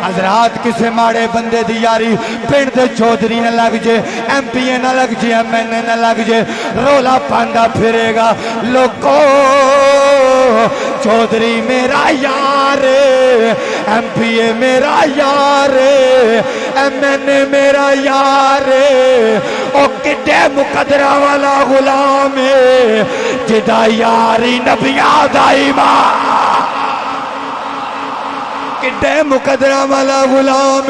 حضرات کسے ماڑے بندے دی یاری پنڈ دے چودھری نہ لگ جے ایم پی اے نہ لگ جے ایم این اے نہ لگ جے رولا پاندا پھرے گا لوگو چودھری میرا یار ایم پی اے میرا یار ایم این اے میرا یار او کڈے مقدرہ والا غلام جدا یاری نبیاں دا ایمان کڈے مقدرہ والا غلام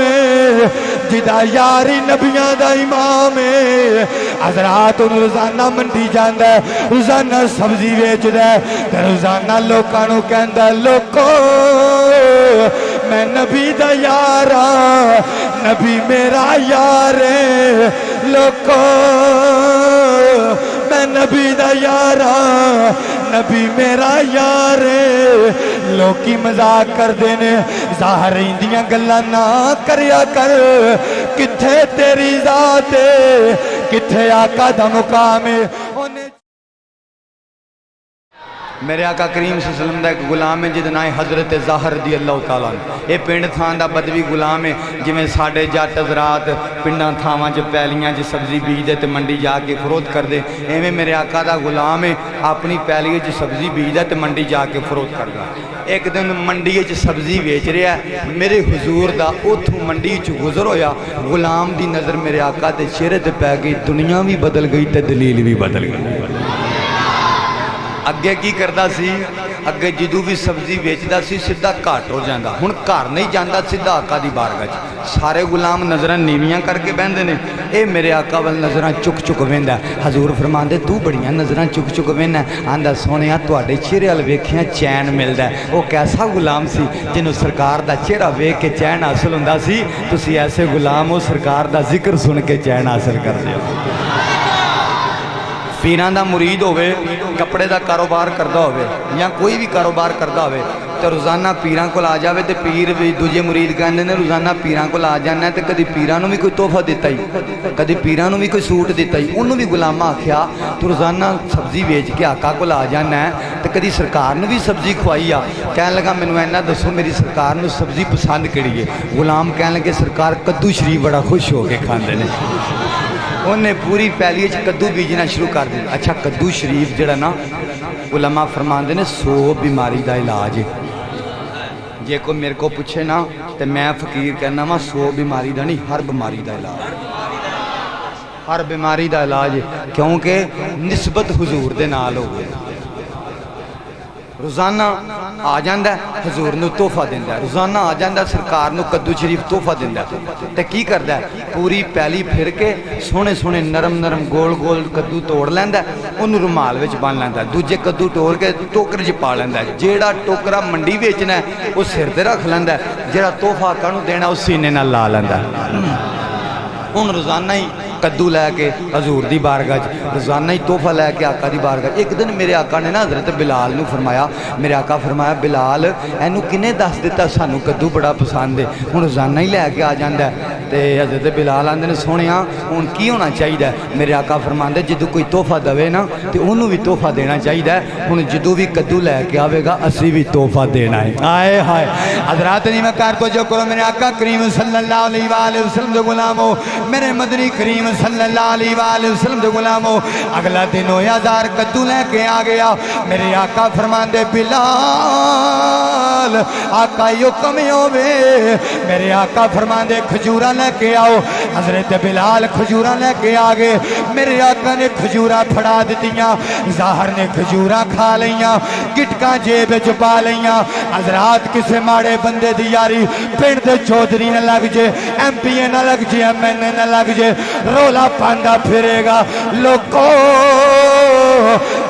جدا یاری نبیاں دا امام حضرات ان روزانہ منڈی جاندہ ہے روزانہ سبزی ویچ دے روزانہ لوکانو کہندہ لوکو میں نبی دا یارا نبی میرا یار لوکو میں نبی دا یارا نبی میرا یار لوکی مذاق کر دینے ظاہر اندیاں گلہ نہ کریا کر کتھے تیری ذات کتھے آقا دا مقام میرے آقا کریم صلی اللہ علیہ وسلم دا ایک غلام ہے جد نائے حضرت ظاہر رضی اللہ تعالیٰ اے پنڈ تھان دا بدوی غلام ہے جویں ساڑھے جات حضرات پنڈاں تھاواں جو پیلیاں جو سبزی بیج دے تے منڈی جا کے فروخت کر دے ایویں میرے آقا دا غلام ہے اپنی پیلی جو سبزی بیج دے تے منڈی جا کے فروخت کر دا ایک دن منڈی جو سبزی بیچ رہا ہے میرے حضور دا اتھو منڈی چ گزر ہویا غلام دی نظر میرے آقا دے چہرے تے پہ گئی دنیا بھی بدل گئی تے دلیل بھی بدل گئی اگے کی کردہ سی اگے جدو بھی سبزی بیچدہ سی سدھا کاٹ ہو جاندہ ہن کار نہیں جاندہ سدھا آقا دی بارگاہ سارے غلام نظران نیویاں کر کے بہن دینے اے میرے آقا وال نظران چک چک ویندہ حضور فرمان دے تو بڑیاں نظران چک چک ویندہ آندہ سونیاں تو آڑے چہرے ال ویکھیاں چین ملدہ وہ کیسا غلام سی جنہوں سرکار دا چہرہ ویکھ کے چین حاصل ہوندہ سی تو سی ایسے غلام ہو سرکار دا ذکر سن کے چین حاصل کر دیا پیران دا مرید ہوئے کپڑے دا کاروبار کردہ ہوئے یا کوئی بھی کاروبار کردہ ہوئے تو روزانہ پیران کو لا جاوے تو پیر بھی دوجے مرید کہنے نے روزانہ پیران کو لا جانا ہے تو کدی پیرانوں بھی کوئی تحفہ دیتا ہی کدی پیرانوں بھی کوئی سوٹ دیتا ہی انہوں بھی غلامہ آکھیا تو روزانہ سبزی بیچ کے آقا کو لا جانا ہے تو کدی سرکار نے بھی سبزی کھوائی آ کہنے لگا میں نے اینا دسو میری سرکار نے سبزی پسند کری ہے غلام کہنے لگے سرکار کدو شریف بڑا خوش ہو کے کھان دینے انہیں پوری پہلی کدو بیجنا شروع کر دیں اچھا کدو شریف جڑا نا علماء فرمان دینے 100 بیماری دا علاج ہے جے کو میرے کو پوچھے نا تو میں فقیر کہنا وا 100 بیماری دا نہیں ہر بیماری دا علاج ہر بیماری دا علاج ہے کیونکہ نسبت حضور دے نال ہو گئے روزانہ آ جاندہ ہے حضور نے تحفہ دیندہ ہے روزانہ آ جاندہ ہے سرکار نے کدو شریف تحفہ دیندہ ہے تے کی کردہ ہے پوری پہلی پھر کے سونے سونے نرم نرم گول گول کدو توڑ لیندہ ہے انہوں رمال ویچ بان لیندہ ہے دوجے کدو توڑ کے ٹوکر جی پا لیندہ ہے جیڑا ٹوکرہ منڈی بیچنا ہے وہ سر دے رکھ لیندہ ہے جیڑا تحفہ کنو دینا اس سینے نہ لا لیندہ ہے ان روزانہ ہی کدو لے کے حضور دی بارگاہ روزانہ ہی تحفہ لے کے آقا دی بارگاہ ایک دن میرے آقا نے نا حضرت بلال نو فرمایا میرے آقا فرمایا بلال اینو کنے دس دیتا سانو کدو بڑا پسند ہے ہن روزانہ ہی لے کے آ جاندہ ہے تے حضرت بلال آندے نے سونیاں ہن کی ہونا چاہیے میرے آقا فرماندے جدو کوئی تحفہ دوے نا تے انہوں بھی تحفہ دینا چاہیے ہن جدو بھی کدو لے کے آوے گا اسی بھی تحفہ دینا ہے آئے ہائے حضرات نیمہ کار تو جو کرو میرے آقا کریم صلی اللہ علیہ وآلہ وسلم دے غلامو میرے مدنی کریم صلی اللہ علیہ وآلہ وسلم دے غلامو اگلا دن ہو ہزار کدو لے کے آ گیا میرے آقا فرماندے بلال آقا یو کمی ہوئے میرے آقا فرماندے کھجورہ لے کے آؤ حضرت بلال کھجورہ لے کے آگے میرے آقا نے کھجورہ پھڑا دیتیاں ظاہر نے کھجورہ کھا لیاں گٹکاں جیب چپا لیاں حضرات کسے ماڑے بندے دی یاری پنڈ دے چودھری نہ لگ جے ایم پی اے نہ لگ جے ایم این اے نہ لگ جے رولا پاندا پھرے گا لوگو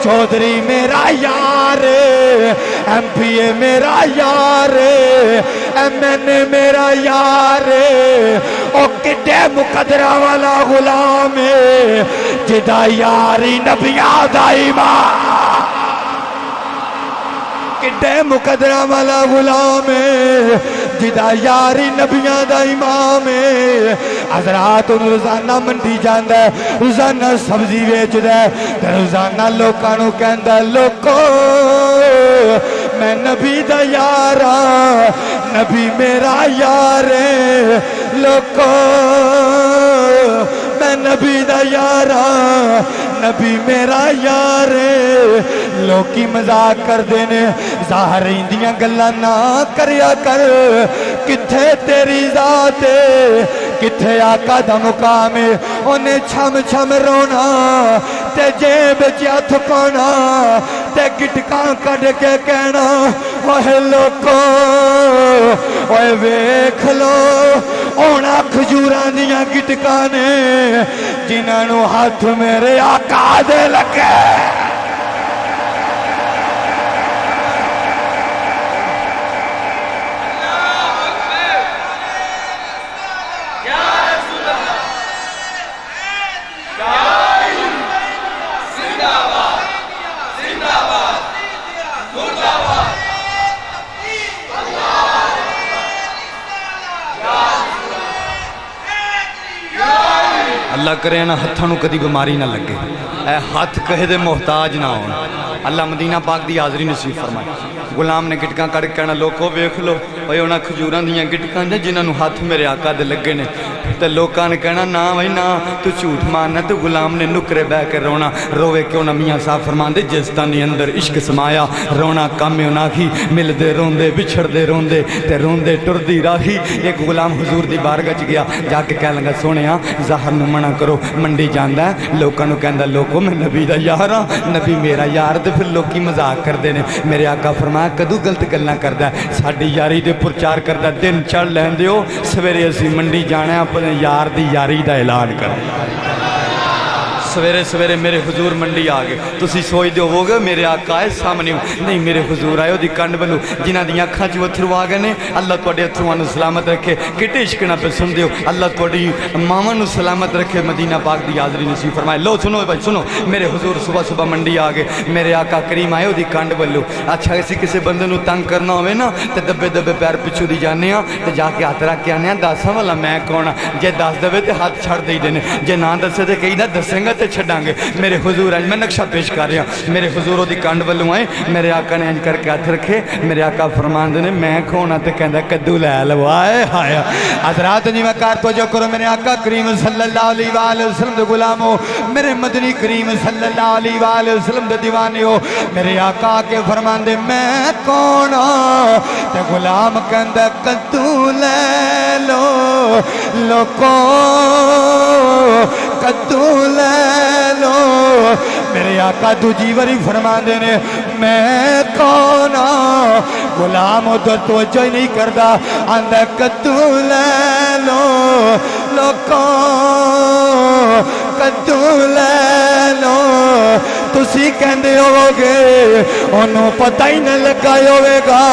چودھری میرا یار ایم پی اے میرا یار ایم این اے میرا یار او کڈے مقدرہ والا غلام جدا یاری نبیاں دا ایمان کڈے مقدرہ والا غلام جدا یاری نبیاں دا امام حضرات ان روزانہ منڈی جاندہ ہے روزانہ سبزی بیچ دے روزانہ لوکانو کہندہ لوکو میں نبی دا یارا نبی میرا یار لوکو میں نبی دا یارا نبی میرا یار لوکی مذاق کر دینے ظاہر اندیاں گلا نہ کریا کر کتھے تیری ذات کتھے آقا دا مقام انہیں چھم چھم رونا تے جیب چیا تھکانا تے گٹکاں کڑ کے کہنا اوہ لوکو اوہ ویکھ لو اونا کھجوران دیاں گٹکاں نے جنہاں نو ہاتھ میرے آقا دے لگے اللہ کرے نا ہتھاں نو کدی بیماری نہ لگے اے ہاتھ کہے دے محتاج نہ ہون اللہ مدینہ پاک دی حاضری نصیب فرمائے غلام نے گٹکاں کڑ کہنا لوکو ویکھ لو اوے انہاں کھجوراں دیاں گٹکاں نے جنہاں نو ہاتھ میرے آقا دے لگے نے تے لوکاں نے کہنا نا بھائی نا تو جھوٹ مارنا تو غلام نے نکرے بہ کے رونا روے کیوں نہ میاں صاحب فرماندے جس تانی اندر عشق سمایا رونا کام نہ کی ملدے روندے بچھڑدے روندے تے روندے ٹردی راہی ایک غلام حضور دی بارگاہ چ گیا جا کے کہنے لگا سونیا ظاہر نو منع کرو منڈی جاندا ہے لوکاں نو کہندا لوکو میں نبی دا یار ہاں نبی میرا یار تے پھر لوکی مذاق کردے نے میرے آقا فرمایا کدو غلط گلاں کردا ہے ساڈی یاری دے پرچار کردا دن چڑھ لیندے ہو سویرے اسی منڈی جانا ہے اپنے یار دی یاری دا اعلان کر سویرے سویرے میرے حضور منڈی آگے تسی سوچ دے ہو گئے میرے آقا ہے سامنے نہیں میرے حضور آئے ہو دی کنڈ بلو جنہ دی آنکھاں جو اتھرو آگے نے اللہ توڑے اتھروانو سلامت رکھے کٹے عشقنا پہ سن دیو اللہ توڑی مامانو سلامت رکھے مدینہ پاک دی حاضری نصیب فرمائے لو سنو بھائی سنو میرے حضور صبح صبح منڈی آگے میرے آقا کریم آئے ہو دی کنڈ بلو اچھا کسی بندے نو تنگ کرنا ہوئے نا تے دبے دبے پیر پچھو دی جانے ہاں تے جا کے ہاتھ رکھ کے آنے ہاں داسا والا میں کونا جے داس دبے تے ہاتھ چھڑ دے دینے جے نہ دسے تے کئی دا دسیں گا تے چھڑاں گے میرے حضور آج میں نقشہ پیش کر رہا میرے حضور دی کانڈ بلوں آئے میرے آقا نے انج کر کے ہاتھ رکھے میرے آقا فرماندے نے میں کھونا تے کہندہ کدو لے لو آئے ہایا حضرات جی میں کار تو جو کرو میرے آقا کریم صلی اللہ علیہ وآلہ وسلم دے غلامو میرے مدنی کریم صلی اللہ علیہ وآلہ وسلم دے دیوانے ہو میرے آقا کے فرماندے میں کونا تے غلام کہندہ کدو لے لو لوکو کدو لے لو میرے آقا دوجی وری فرما دینے میں کونا غلام ادھر توجہ ہی نہیں کردا آندہ کدو لے لو لوکو کدو لے لو تسی کہندے ہوگے انہوں پتہ ہی نہ لگا ہوئے گا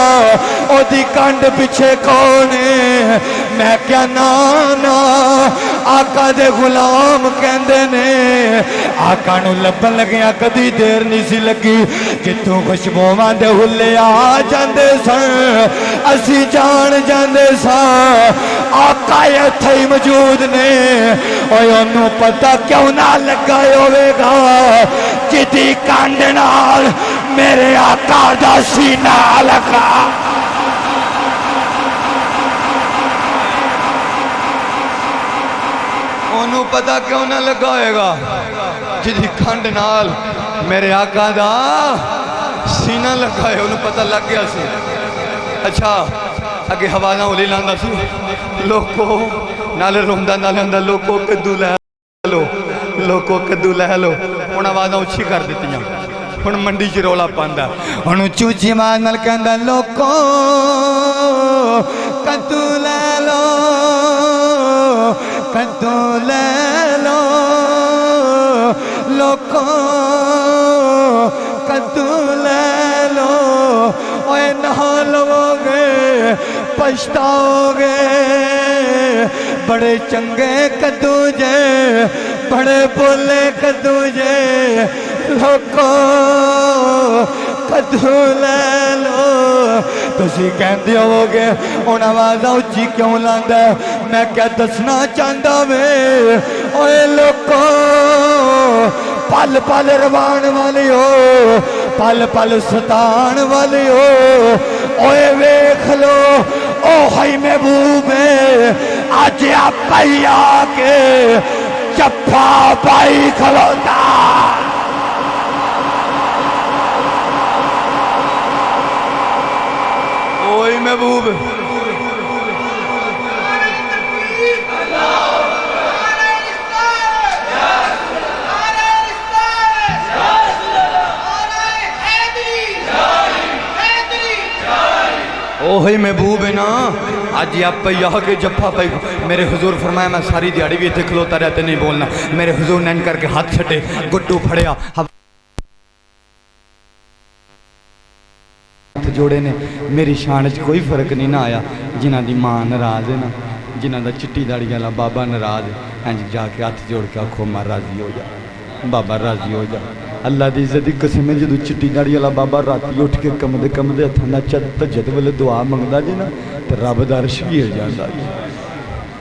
او دی کانڈ پچھے کونے میں کیا نانا آقا دے غلام کہندے نے آقا نو لبن لگیا کدی دیر نہیں سی لگی جتوں خوشبوواں دے ہلے آ جاندے سن اسی جان جاندے سن آقا ایتھے ہی موجود نے اوے انہوں پتہ کیوں نہ لگا ہوئے گا جدی کانڈ نال میرے آقا دا سینہ لگا انہوں پتہ کیوں نہ لگائے گا جدی کھنڈ نال میرے آقا دا سینہ لگائے انہوں پتہ لگ گیا سی اچھا اگے حوالہ اولی لاندہ سی لوکو نالے روندہ نالے اندہ لوکو کدو لے لو لوکو کدو لے لو انہوں آوازہ اچھی کر دیتی ہیں انہوں منڈی چی رولا پاندہ انہوں چوچی مانل کہندہ لوکو کدو لے لو کدو لے لو لوکو کدو لے لو اوے نہ لو گے پشتاؤ گے بڑے چنگے کدو جے بڑے بولے کدو جے لوکو کدو لے لو تسی کہندے ہوگے ان آوازہ اچھی کیوں لاندہ میں کیا دسنا چاندہ میں اوے لوکو پل پل روان والی ہو پل پل ستان والی ہو اوے ویکھ لو او ہی محبوب آج آپ کے جفا پائی کھلوتا اوہی محبوب اوہی محبوب ہے نا آج آپ پہ یہاں کے جفا پہ میرے حضور فرمایا میں ساری دیاڑی بھی اتنے کھلوتا رہتے نہیں بولنا میرے حضور نے کر کے ہاتھ چھٹے گڈو پھڑیا ہاتھ جوڑے نے میری شان چ کوئی فرق نہیں نہ آیا جنہ دی ماں ناراض ہے نا جنہ دا چٹی داڑی والا بابا ناراض ہے انج جا کے ہاتھ جوڑ کے آکھو ماں راضی ہو جا بابا راضی ہو جا اللہ دی عزت دی قسم ہے جدو چٹی داڑی والا بابا راتی اٹھ کے کمدے ہتھاں نال تہجد ویلے دعا منگدا جی نا تے رب دا عرش بھی ہل جاندا جی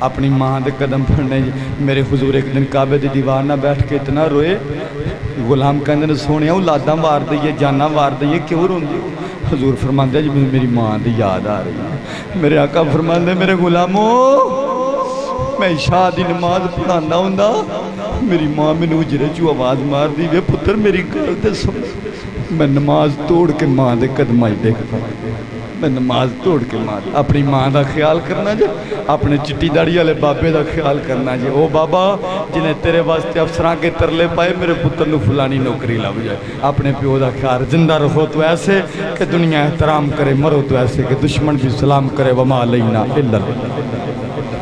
اپنی ماں دے قدم پھڑنے جی میرے حضور ایک دن کعبے دی دیوار نہ بیٹھ کے اتنا روئے غلام کہندے نے سونیا اولاداں وار دئیے جاناں وار دئیے کیوں روندے ہو حضور فرماندے جی میری ماں دی یاد آ رہی ہے میرے آقا فرماندے میرے غلامو میں عشاء دی نماز پڑھاندا ہوندا میری ماں میں اجرے چو آواز مار دی وے پتر میری گل تے سن میں نماز توڑ کے ماں دے قدم آئی دیکھتا میں نماز توڑ کے ماں اپنی ماں دا خیال کرنا جی اپنے چٹی داڑی والے بابے دا خیال کرنا جی او بابا جنہیں تیرے واسطے افسراں کے ترلے پائے میرے پتر نو فلانی نوکری لگ جائے اپنے پیو دا خیال زندہ رہو تو ایسے کہ دنیا احترام کرے مرو تو ایسے کہ دشمن بھی سلام کرے وما علینا الا اللہ